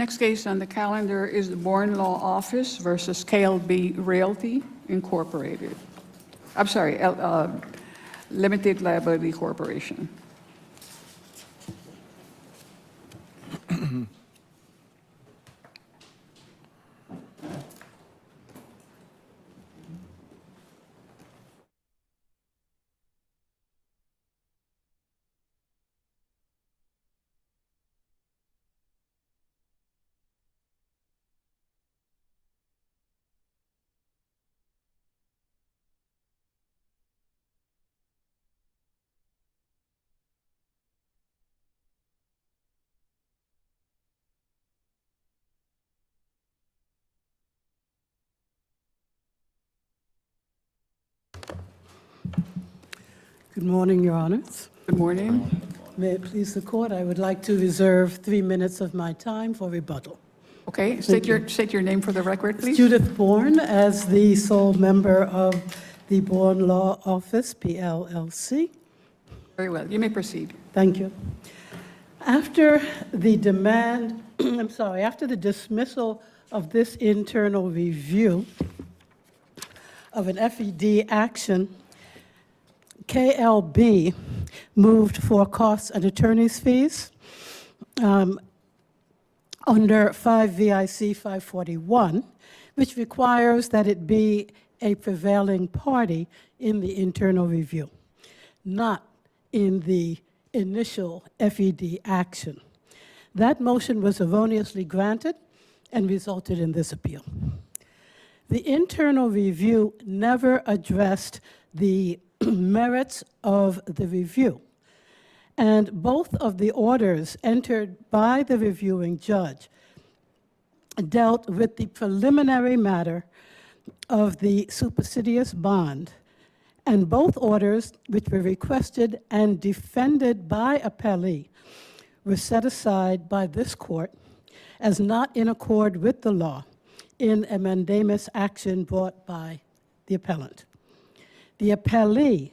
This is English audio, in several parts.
next case on the calendar is the Bourne Law Office versus KLB Realty Incorporated. I'm sorry, Limited Liability Corporation. Good morning, Your Honors. Good morning. May it please the Court, I would like to reserve 3 minutes of my time for rebuttal. Okay, state your name for the record, please. Judith Bourne, as the sole member of the Bourne Law Office, PLLC. Very well, you may proceed. Thank you. After the demand, after the dismissal of this internal review of an FED action, KLB moved for costs and attorney's fees under 5 VIC 541, which requires that it be a prevailing party in the internal review, not in the initial FED action. That motion was erroneously granted and resulted in this appeal. The internal review never addressed the merits of the review, and both of the orders entered by the reviewing judge dealt with the preliminary matter of the supersedeas bond, and both orders, which were requested and defended by appellee, were set aside by this court as not in accord with the law in a mandamus action brought by the appellant. The appellee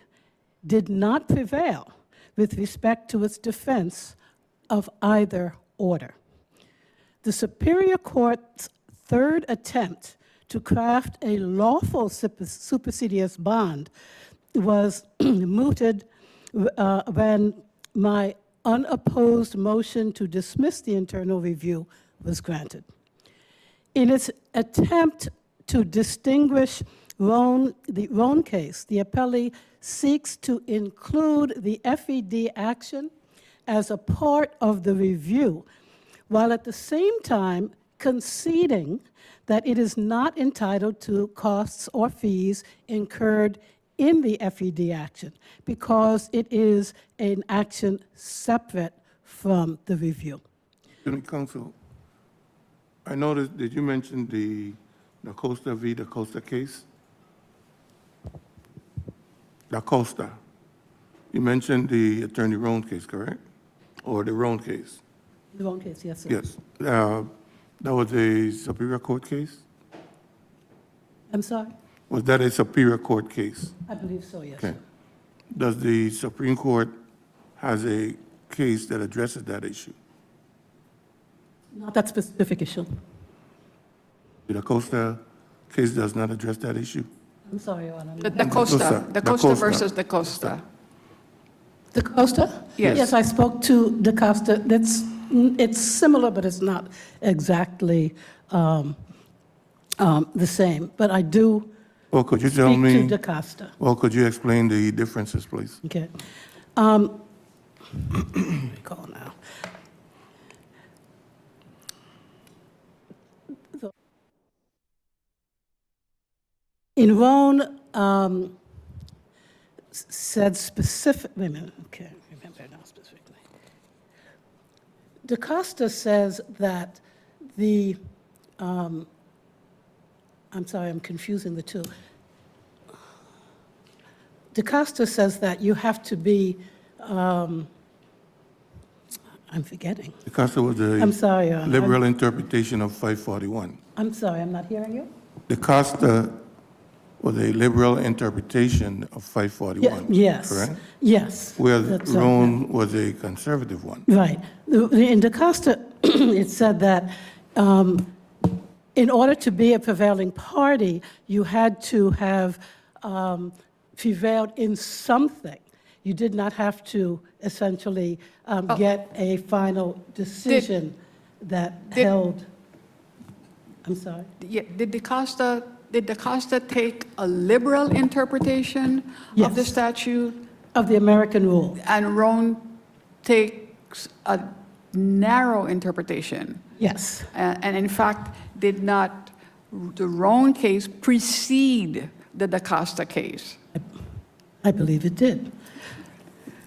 did not prevail with respect to its defense of either order. The Superior Court's third attempt to craft a lawful supersedeas bond was mooted when my unopposed motion to dismiss the internal review was granted. In its attempt to distinguish the Roan case, the appellee seeks to include the FED action as a part of the review, while at the same time conceding that it is not entitled to costs or fees incurred in the FED action because it is an action separate from the review. Counsel, I noticed that you mentioned the Costa v. Da Costa case. Da Costa. You mentioned the Attorney Roan case, correct? Or the Roan case? The Roan case, yes, sir. Yes. That was a Superior Court case? I'm sorry? Was that a Superior Court case? I believe so, yes, Okay. sir. Does the Supreme Court has a case that addresses that issue? Not that specific issue. The Da Costa case does not address that issue? I'm sorry, Your Honor. Da Costa versus Da Costa. Da Costa? Yes. Yes, I spoke to Da Costa. It's similar, but it's not exactly the same. But I do Well, could you tell speak me? to Da Costa. Well, could you explain the differences, please? Okay. Let me call now. In Roan, said specific, wait a minute, okay, remember now specifically. Da Costa says that the, I'm sorry, I'm confusing the two. Da Costa says that you have to be, I'm forgetting. Da Costa was a I'm sorry, Your Honor. liberal interpretation of 541. I'm sorry, I'm not hearing you? Da Costa was a liberal interpretation of 541. Yes. Correct? Yes. Where That's Roan was a conservative one. Right. In Da Costa, it said that in order to be a prevailing party, you had to have prevailed in something. You did not have to essentially get a final decision that held, I'm sorry? Yeah, did the Costa take a liberal interpretation of the Yes. statute, Of the American rule. and Roan takes a narrow interpretation? Yes. And in fact, did not the Roan case precede the DaCosta case? I believe it did.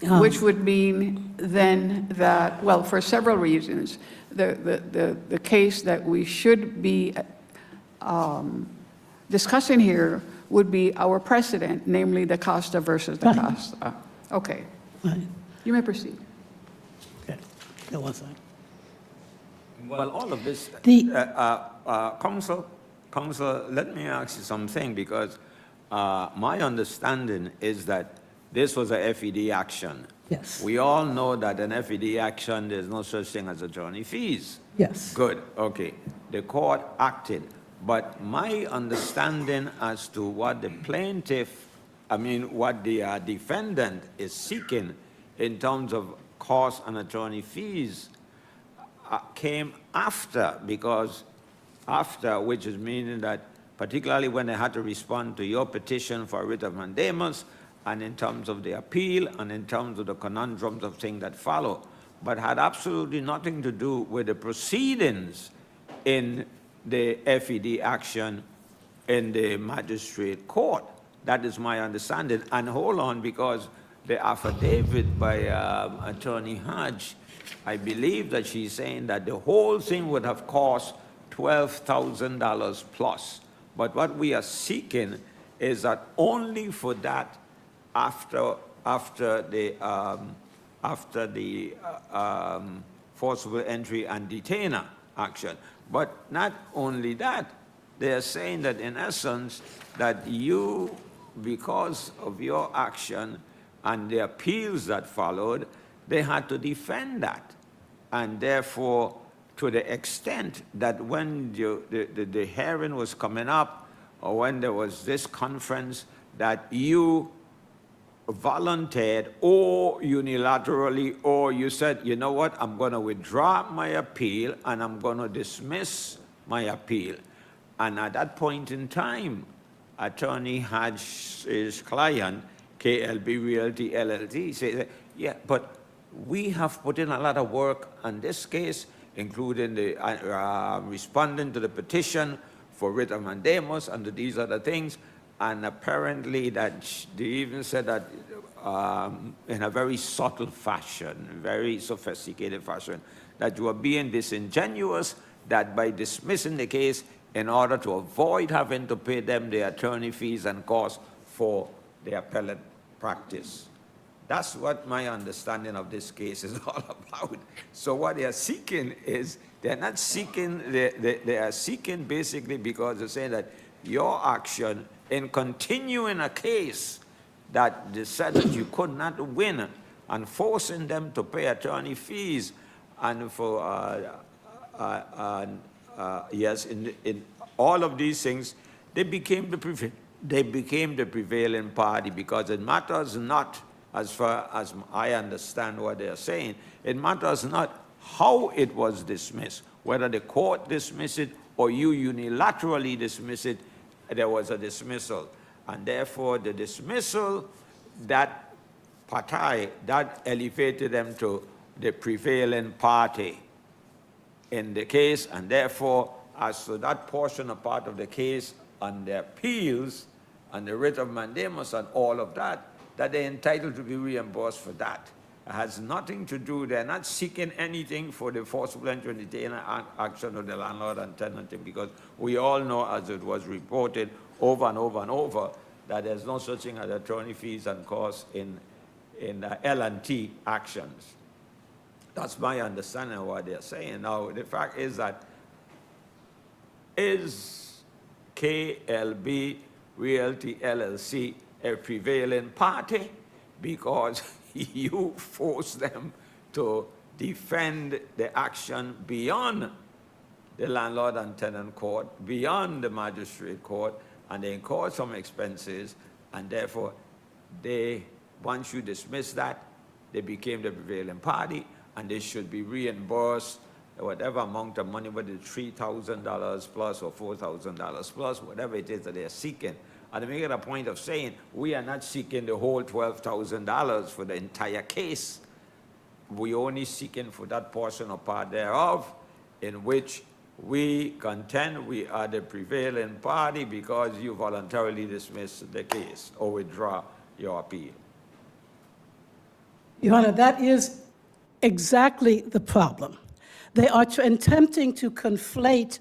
Which would mean then that, well, for several reasons, the case that we should be discussing here would be our precedent, namely DaCosta versus DaCosta. Okay, Right. you may proceed. Okay. There was that. Well, all of this, The- Counsel, let me ask you something, because my understanding is that this was a FED action. Yes. We all know that an FED action, there's no such thing as attorney fees. Yes. Good, okay. The court acted, but my understanding as to what the plaintiff, what the defendant is seeking in terms of cost and attorney fees came after, which is meaning that particularly when they had to respond to your petition for writ of mandamus, and in terms of the appeal, and in terms of the conundrums of things that follow, but had absolutely nothing to do with the proceedings in the FED action in the magistrate court. That is my understanding. And hold on, because the affidavit by Attorney Hodge, I believe that she's saying that the whole thing would have cost $12,000 plus. But what we are seeking is that only for that after the forcible entry and detainer action. But not only that, they are saying that in essence that you, because of your action and the appeals that followed, they had to defend that. And therefore, to the extent that when the hearing was coming up, or when there was this conference, that you volunteered or unilaterally, or you said, you know what, I'm going to withdraw my appeal and I'm going to dismiss my appeal. And at that point in time, Attorney Hodge's client, KLB Realty LLC, said, yeah, but we have put in a lot of work on this case, including the responding to the petition for writ of mandamus and these other things. And apparently that they even said that in a very subtle fashion, very sophisticated fashion, that you are being disingenuous, that by dismissing the case in order to avoid having to pay them the attorney fees and costs for the appellate practice. That's what my understanding of this case is all about. So what they are seeking is, they're not seeking, they are seeking basically because they're saying that your action in continuing a case that they said that you could not win and forcing them to pay attorney fees and for, yes, in all of these things, they became the prevailing party, because it matters not, as far as I understand what they are saying, it matters not how it was dismissed, whether the court dismissed it or you unilaterally dismiss it, there was a dismissal. And therefore, the dismissal, that party, that elevated them to the prevailing party in the case, and therefore, as to that portion of part of the case on the appeals and the writ of mandamus and all of that, that they're entitled to be reimbursed for that. It has nothing to do, they're not seeking anything for the forcible entry and detainer action of the landlord and tenant, because we all know, as it was reported over and over and over, that there's no such thing as attorney fees and costs in L&T actions. That's my understanding of what they're saying. Now, the fact is that, is KLB Realty LLC a prevailing party because you force them to defend the action beyond the landlord and tenant court beyond the magistrate court, and they incurred some expenses, and therefore, once you dismiss that, they became the prevailing party, and they should be reimbursed whatever amount of money, whether it's $3,000 plus or $4,000 plus, whatever it is that they're seeking. And to make it a point of saying, we are not seeking the whole $12,000 for the entire case. We only seeking for that portion or part thereof in which we contend we are the prevailing party because you voluntarily dismiss the case or withdraw your appeal. Your Honor, that is exactly the problem. They are attempting to conflate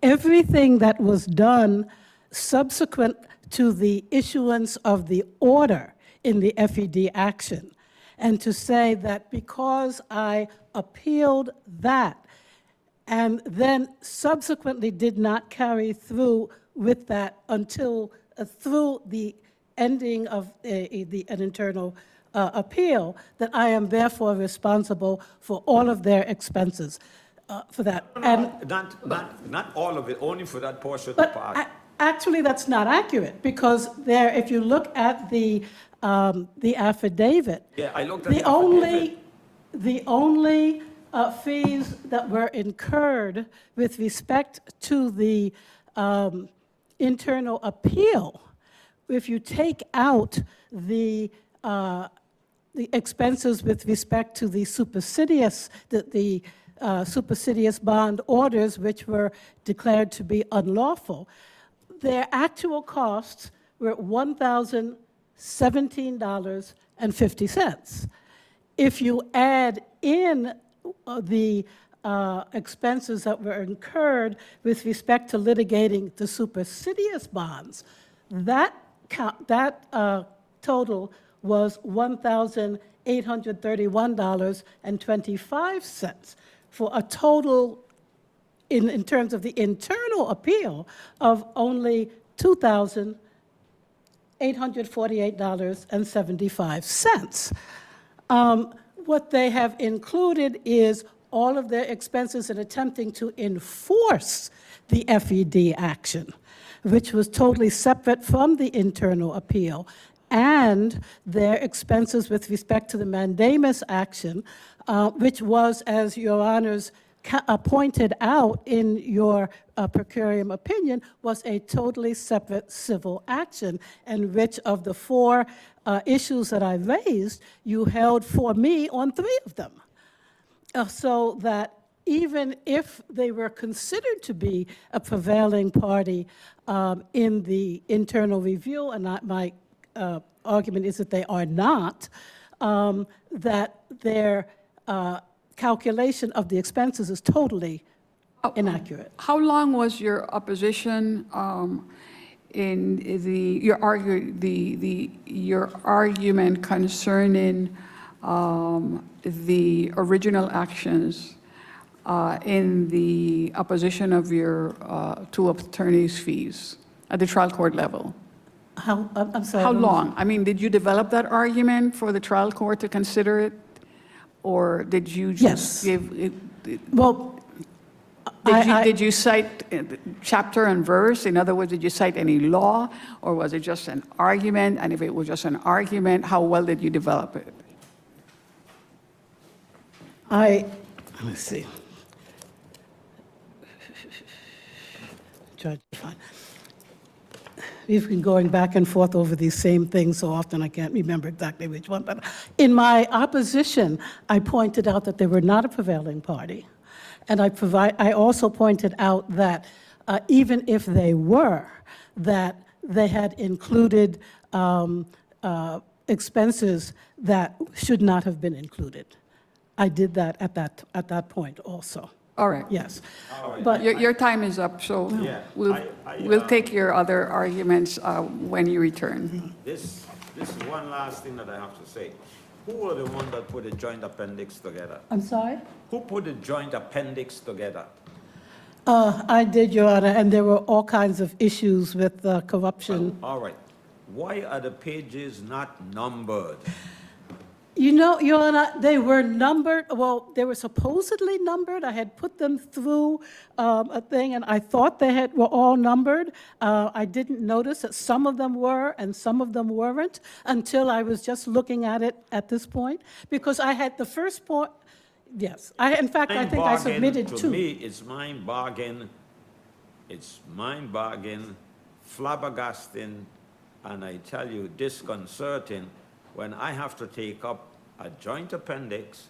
everything that was done subsequent to the issuance of the order in the FED action, and to say that because I appealed that and then subsequently did not carry through with that until through the ending of an internal appeal, that I am therefore responsible for all of their expenses for that. And Not all of it, only for that portion but part. actually, that's not accurate, because there, if you look at the affidavit, Yeah, I looked at the affidavit. the only fees that were incurred with respect to the internal appeal, if you take out the expenses with respect to the supersedious, supersedious bond orders, which were declared to be unlawful, their actual costs were $1,017.50. If you add in the expenses that were incurred with respect to litigating the supersedious bonds, that total was $1,831.25, for a total, in terms of the internal appeal, of only $2,848.75. What they have included is all of their expenses in attempting to enforce the FED action, which was totally separate from the internal appeal, and their expenses with respect to the mandamus action, which was, as Your Honors pointed out in your per curiam opinion, was a totally separate civil action, and which of the four issues that I raised, you held for me on 3 of them. So that even if they were considered to be a prevailing party in the internal review, and my argument is that they are not, that their calculation of the expenses is totally inaccurate. How long was your opposition in your argument concerning the original actions in the opposition of your two attorneys' fees at the trial court level? I'm sorry. How long? I mean, did you develop that argument for the trial court to consider it? Or did you just Yes. give it? Well, Did you cite chapter and verse? In other words, did you cite any law? Or was it just an argument? And if it was just an argument, how well did you develop it? let me see. Judge, fine. We've been going back and forth over these same things so often I can't remember exactly which one. But in my opposition, I pointed out that they were not a prevailing party. And I also pointed out that even if they were, that they had included expenses that should not have been included. I did that at that point also. All right. Yes. All right. But Your time is up, so Yeah, we'll take your other arguments when you return. This is one last thing that I have to say. Who were the one that put the joint appendix together? I'm sorry? Who put the joint appendix together? I did, Your Honor, and there were all kinds of issues with corruption. All right. Why are the pages not numbered? You know, Your Honor, they were numbered, well, they were supposedly numbered. I had put them through a thing, and I thought were all numbered. I didn't notice that some of them were and some of them weren't until I was just looking at it at this point, because I had the first point, yes. In fact, I think I submitted To two. me, it's mind-boggling, flabbergasting, and I tell you, disconcerting, when I have to take up a joint appendix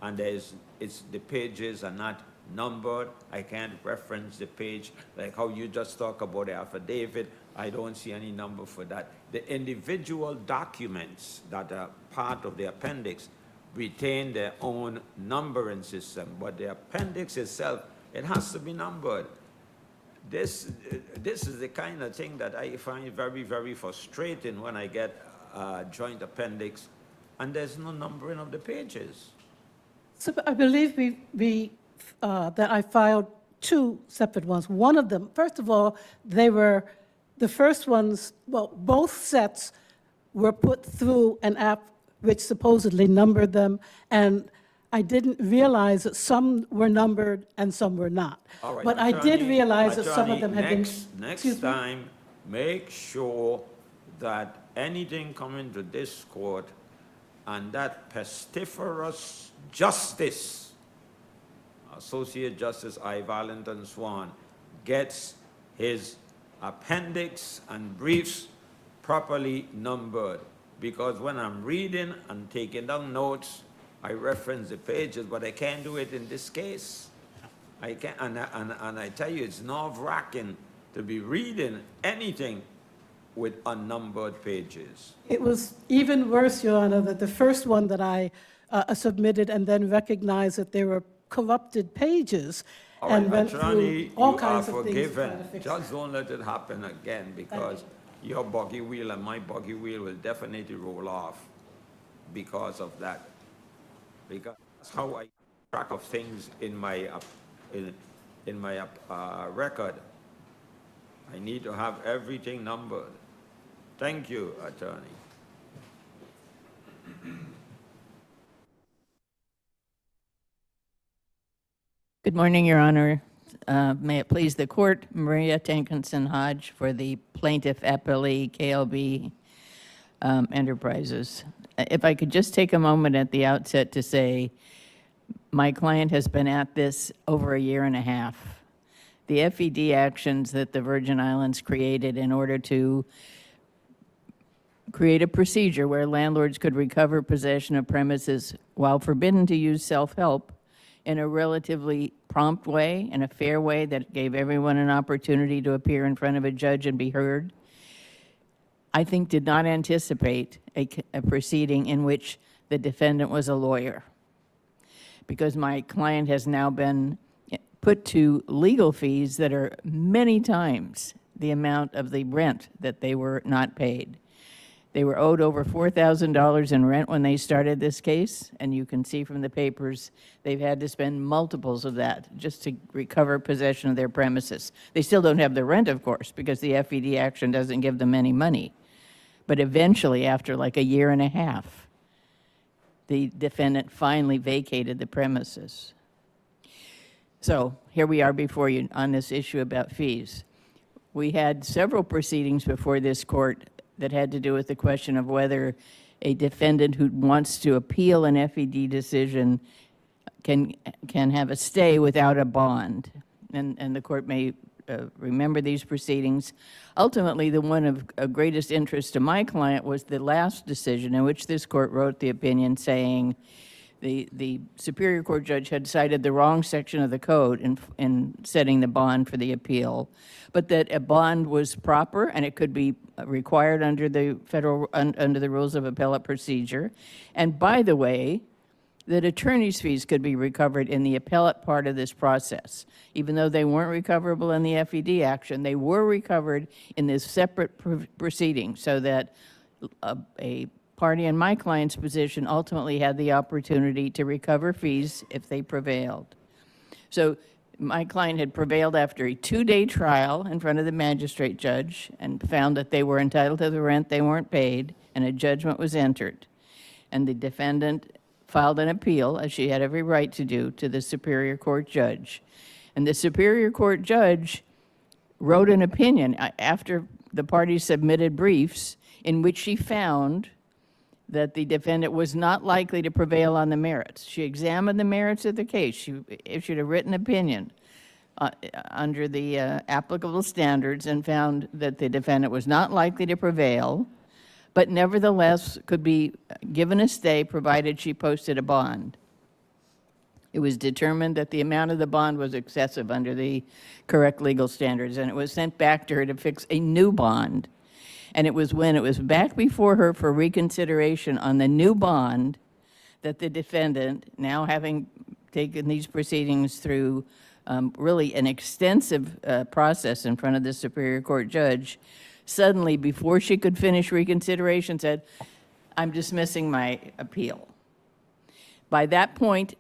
and the pages are not numbered, I can't reference the page, like how you just talk about the affidavit, I don't see any number for that. The individual documents that are part of the appendix retain their own numbering system, but the appendix itself, it has to be numbered. This is the kind of thing that I find very, very frustrating when I get a joint appendix and there's no numbering of the pages. So I believe that I filed two separate ones. One of them, first of all, they were, the first ones, well, both sets were put through an app which supposedly numbered them, and I didn't realize that some were numbered and some were not. All right, But I did Attorney- realize that some of them had been. Next Excuse me? time, make sure that anything coming to this court and that pestiferous justice, Associate Justice I. Valentin Swan, gets his appendix and briefs properly numbered. Because when I'm reading and taking down notes, I reference the pages, but I can't do it in this case. I can't, and I tell you, it's nerve-wracking to be reading anything with unnumbered pages. It was even worse, Your Honor, that the first one that I submitted and then recognized that they were corrupted pages All and right, went through Attorney, all you are kinds of things to try to forgiven. fix it. Just don't let it happen again, because your buggy wheel and my buggy wheel will definitely roll off because of that. Because that's how I keep track of things in my record. I need to have everything numbered. Thank you, Attorney. Good morning, Your Honor. May it please the court, Maria Tankinson Hodge for the plaintiff appellee KLB Enterprises. If I could just take a moment at the outset to say my client has been at this over a year and a half. The FED actions that the Virgin Islands created in order to create a procedure where landlords could recover possession of premises while forbidden to use self-help in a relatively prompt way, in a fair way that gave everyone an opportunity to appear in front of a judge and be heard, I think did not anticipate a proceeding in which the defendant was a lawyer. Because my client has now been put to legal fees that are many times the amount of the rent that they were not paid. They were owed over $4,000 in rent when they started this case, and you can see from the papers they've had to spend multiples of that just to recover possession of their premises. They still don't have the rent, of course, because the FED action doesn't give them any money. But eventually, after like a year and a half, the defendant finally vacated the premises. So here we are before you on this issue about fees. We had several proceedings before this court that had to do with the question of whether a defendant who wants to appeal an FED decision can have a stay without a bond. And the court may remember these proceedings. Ultimately, the one of greatest interest to my client was the last decision in which this court wrote the opinion saying the Superior Court judge had cited the wrong section of the code in setting the bond for the appeal, but that a bond was proper and it could be required under the under the rules of appellate procedure. And by the way, that attorney's fees could be recovered in the appellate part of this process. Even though they weren't recoverable in the FED action, they were recovered in this separate proceeding so that a party in my client's position ultimately had the opportunity to recover fees if they prevailed. So my client had prevailed after a 2-day trial in front of the magistrate judge and found that they were entitled to the rent they weren't paid, and a judgment was entered. and the defendant filed an appeal, as she had every right to do, to the Superior Court judge. And the Superior Court judge wrote an opinion after the parties submitted briefs in which she found that the defendant was not likely to prevail on the merits. She examined the merits of the case. She issued a written opinion under the applicable standards and found that the defendant was not likely to prevail, but nevertheless could be given a stay provided she posted a bond. It was determined that the amount of the bond was excessive under the correct legal standards, and it was sent back to her to fix a new bond. And it was when it was back before her for reconsideration on the new bond that the defendant, now having taken these proceedings through really an extensive process in front of the Superior Court judge, suddenly, before she could finish reconsideration, said, "I'm dismissing my appeal." By that point,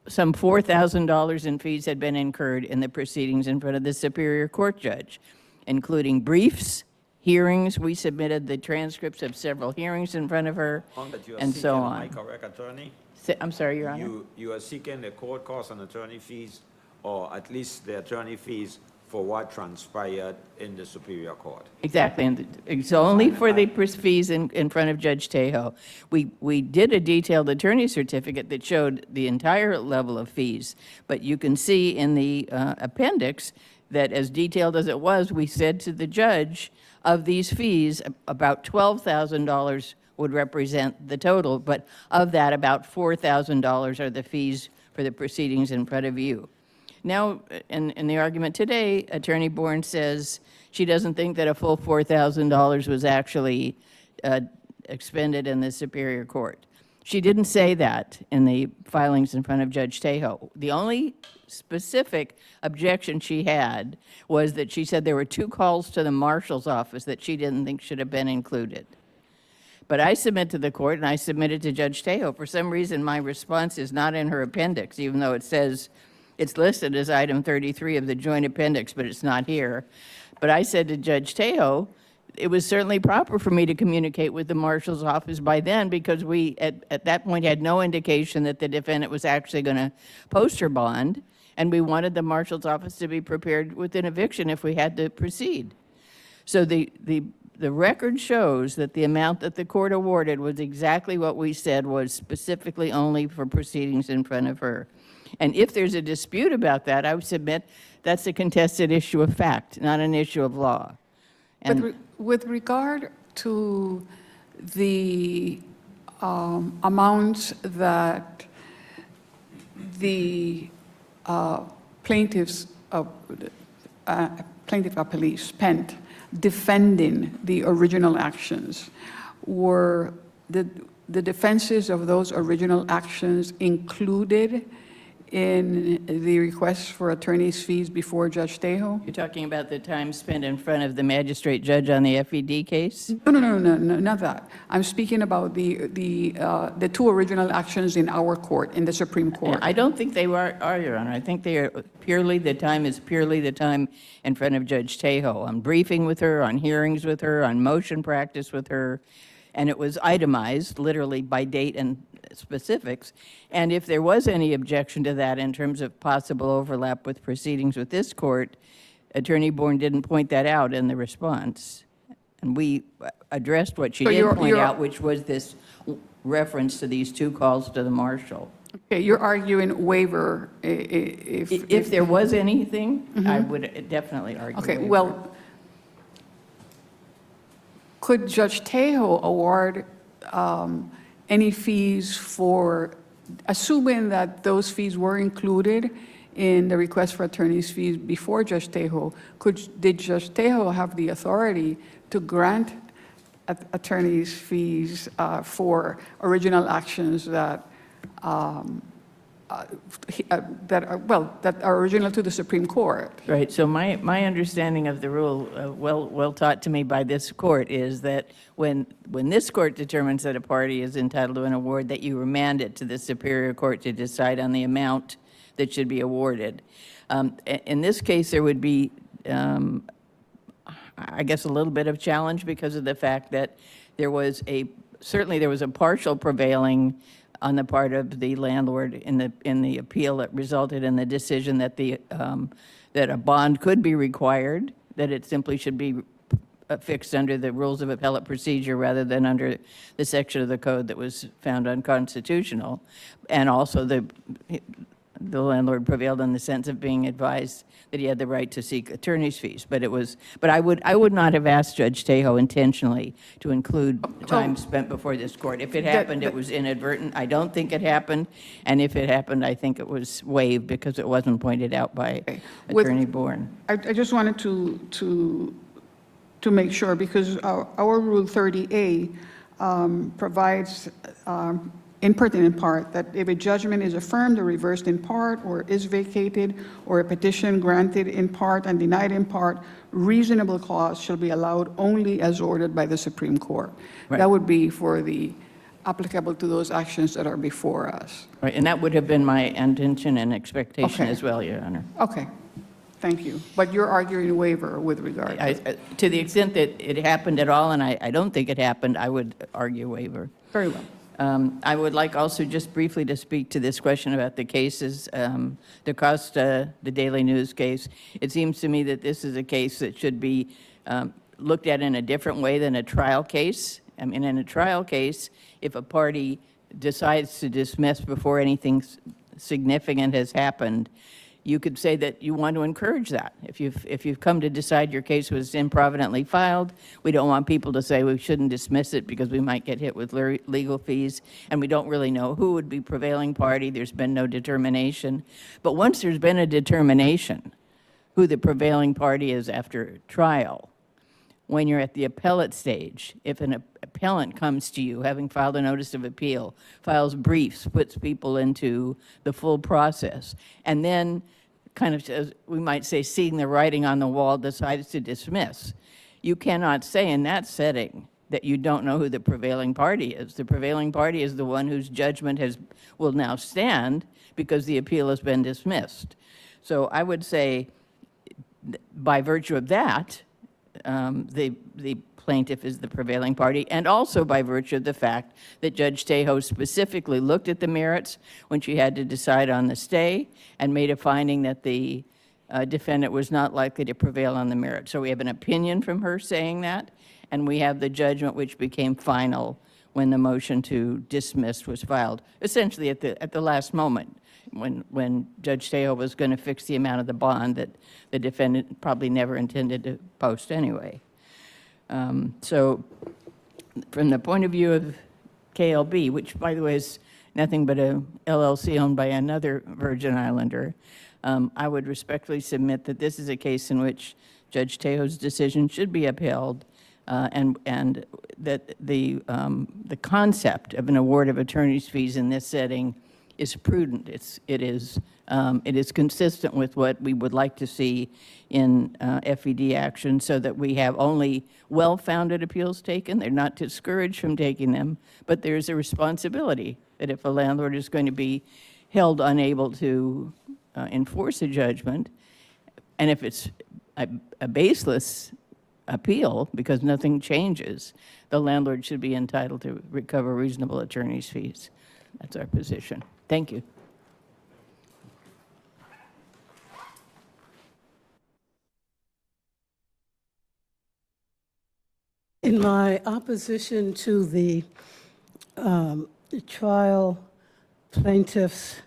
some $4,000 in fees had been incurred in the proceedings in front of the Superior Court judge, including briefs, hearings. We submitted the transcripts of several hearings in front of her, That you are and so seeking, am on. I correct, attorney? I'm sorry, Your Honor? You are seeking the court costs and attorney fees, or at least the attorney fees for what transpired in the Superior Court. Exactly, and it's only for the fees in front of Judge Tejo. We did a detailed attorney certificate that showed the entire level of fees, but you can see in the appendix that, as detailed as it was, we said to the judge, of these fees, about $12,000 would represent the total, but of that, about $4,000 are the fees for the proceedings in front of you. Now, in the argument today, Attorney Bourne says she doesn't think that a full $4,000 was actually expended in the Superior Court. She didn't say that in the filings in front of Judge Tejo. The only specific objection she had was that she said there were 2 calls to the marshal's office that she didn't think should have been included. But I submit to the court, and I submitted to Judge Tejo. For some reason, my response is not in her appendix, even though it says it's listed as item 33 of the joint appendix, but it's not here. But I said to Judge Tejo, it was certainly proper for me to communicate with the marshal's office by then, because we, at that point, had no indication that the defendant was actually going to post her bond, and we wanted the marshal's office to be prepared with an eviction if we had to proceed. So the record shows that the amount that the court awarded was exactly what we said was specifically only for proceedings in front of her. And if there's a dispute about that, I would submit that's a contested issue of fact, not an issue of law. And With regard to the amounts that the plaintiffs, plaintiff appellees spent defending the original actions, were the defenses of those original actions included in the request for attorney's fees before Judge Tejo? you're talking about the time spent in front of the magistrate judge on the FED case? No, not that. I'm speaking about the 2 original actions in our court, in the Supreme Court. I don't think they are, Your Honor. I think they are purely, the time is purely the time in front of Judge Tejo, on briefing with her, on hearings with her, on motion practice with her, and it was itemized, literally by date and specifics. And if there was any objection to that in terms of possible overlap with proceedings with this court, Attorney Bourne didn't point that out in the response. And we addressed what she So did point out, which was this reference to these 2 calls to the marshal. Okay, you're arguing waiver If there was anything, I would definitely argue. Okay, waiver. well, could Judge Tejo award any fees for, assuming that those fees were included in the request for attorney's fees before Judge Tejo, did Judge Tejo have the authority to grant attorney's fees for original actions that that are original to the Supreme Court? Right, so my understanding of the rule, well taught to me by this court, is that when this court determines that a party is entitled to an award, that you remand it to the Superior Court to decide on the amount that should be awarded. In this case, there would be, I guess, a little bit of challenge because of the fact that there was a certainly there was a partial prevailing on the part of the landlord in the appeal that resulted in the decision that that a bond could be required, that it simply should be fixed under the rules of appellate procedure rather than under the section of the code that was found unconstitutional. And also the landlord prevailed in the sense of being advised that he had the right to seek attorney's fees. But I would not have asked Judge Tejo intentionally to include time spent before this court. If it happened, it was inadvertent. I don't think it happened. And if it happened, I think it was waived because it wasn't pointed out by Attorney Bourne. I just wanted to make sure, because our Rule 30A provides in pertinent part that if a judgment is affirmed or reversed in part or is vacated or a petition granted in part and denied in part, reasonable cause shall be allowed only as ordered by the Supreme Court. Right. That would be for the applicable to those actions that are before us. Right, and that would have been my intention and expectation Okay. as well, Your Honor. Okay, thank you. But you're arguing a waiver with regard to To the extent that it happened at all, and I don't think it happened, I would argue waiver. Very well. I would like also just briefly to speak to this question about the cases, DaCosta, the Daily News case. It seems to me that this is a case that should be looked at in a different way than a trial case. I mean, in a trial case, if a party decides to dismiss before anything significant has happened, you could say that you want to encourage that. If you've come to decide your case was improvidently filed, we don't want people to say we shouldn't dismiss it because we might get hit with legal fees, and we don't really know who would be prevailing party. There's been no determination. But once there's been a determination who the prevailing party is after trial, when you're at the appellate stage, if an appellant comes to you, having filed a notice of appeal, files briefs, puts people into the full process, and then kind of, as we might say, seeing the writing on the wall, decides to dismiss, you cannot say in that setting that you don't know who the prevailing party is. The prevailing party is the one whose judgment will now stand because the appeal has been dismissed. So I would say, by virtue of that, the plaintiff is the prevailing party, and also by virtue of the fact that Judge Tejo specifically looked at the merits when she had to decide on the stay and made a finding that the defendant was not likely to prevail on the merits. So we have an opinion from her saying that, and we have the judgment which became final when the motion to dismiss was filed, essentially at the last moment, when Judge Tejo was going to fix the amount of the bond that the defendant probably never intended to post anyway. So from the point of view of KLB, which, by the way, is nothing but a LLC owned by another Virgin Islander, I would respectfully submit that this is a case in which Judge Tejo's decision should be upheld, and that the concept of an award of attorney's fees in this setting is prudent. It is consistent with what we would like to see in FED action, so that we have only well-founded appeals taken. They're not discouraged from taking them, but there's a responsibility that if a landlord is going to be held unable to enforce a judgment, and if it's a baseless appeal because nothing changes, the landlord should be entitled to recover reasonable attorney's fees. That's our position. Thank you. In my opposition to the trial plaintiff's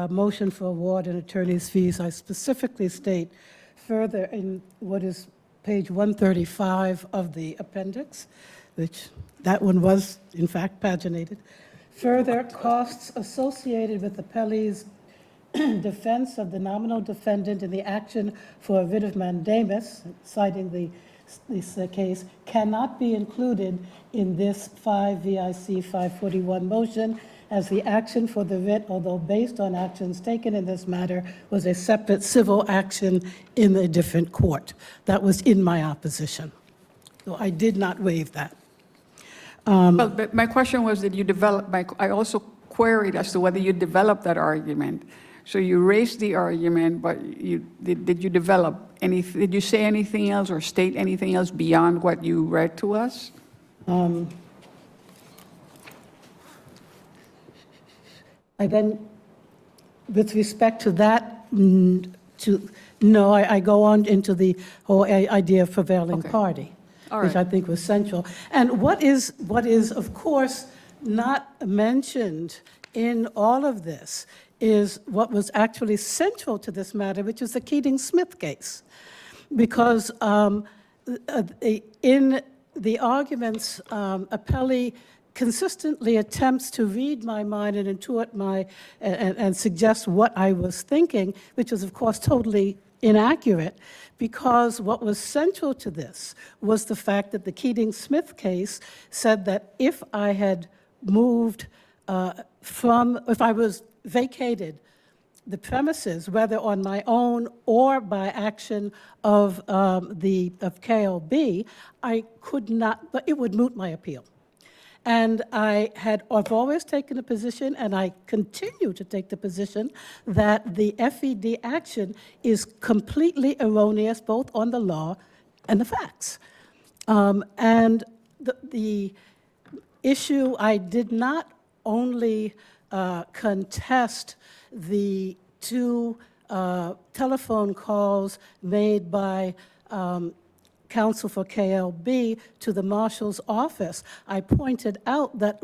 motion for award and attorney's fees, I specifically state further in what is page 135 of the appendix, which that one was, in fact, paginated. Further, costs associated with the appellee's defense of the nominal defendant in the action for a writ of mandamus, citing this case, cannot be included in this 5 VIC 541 motion, as the action for the writ, although based on actions taken in this matter, was a separate civil action in a different court. That was in my opposition. So I did not waive that. Well, but my question was, did you develop, I also queried as to whether you developed that argument. So you raised the argument, but did you develop anything, did you say anything else or state anything else beyond what you read to us? I then, with respect to that, I go on into the whole idea of prevailing Okay. party, All which I right. think was central. And what is, of course, not mentioned in all of this is what was actually central to this matter, which is the Keating-Smith case. Because in the arguments, appellee consistently attempts to read my mind and intuit and suggest what I was thinking, which was, of course, totally inaccurate, because what was central to this was the fact that the Keating-Smith case said that if I had moved if I was vacated the premises, whether on my own or by action of KLB, I could not, but it would moot my appeal. And I've always taken a position, and I continue to take the position, that the FED action is completely erroneous, both on the law and the facts. And the issue, I did not only contest the two telephone calls made by counsel for KLB to the marshal's office. I pointed out that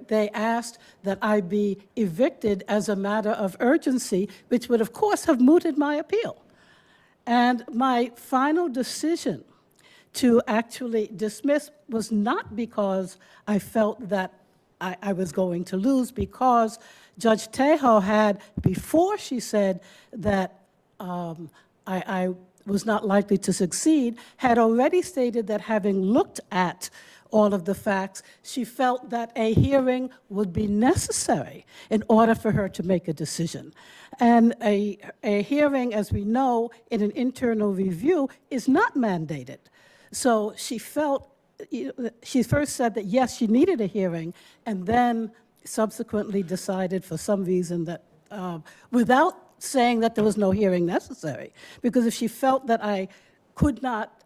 they asked that I be evicted as a matter of urgency, which would, of course, have mooted my appeal. And my final decision to actually dismiss was not because I felt that I was going to lose, because Judge Tejo had, before she said that I was not likely to succeed, had already stated that having looked at all of the facts, she felt that a hearing would be necessary in order for her to make a decision. And a hearing, as we know, in an internal review is not mandated. So she felt, she first said that yes, she needed a hearing, and then subsequently decided for some reason that without saying that there was no hearing necessary, because if she felt that I could not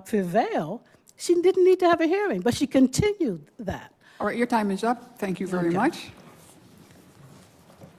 prevail, she didn't need to have a hearing, but she continued that. All right, your time is up. Thank you very much.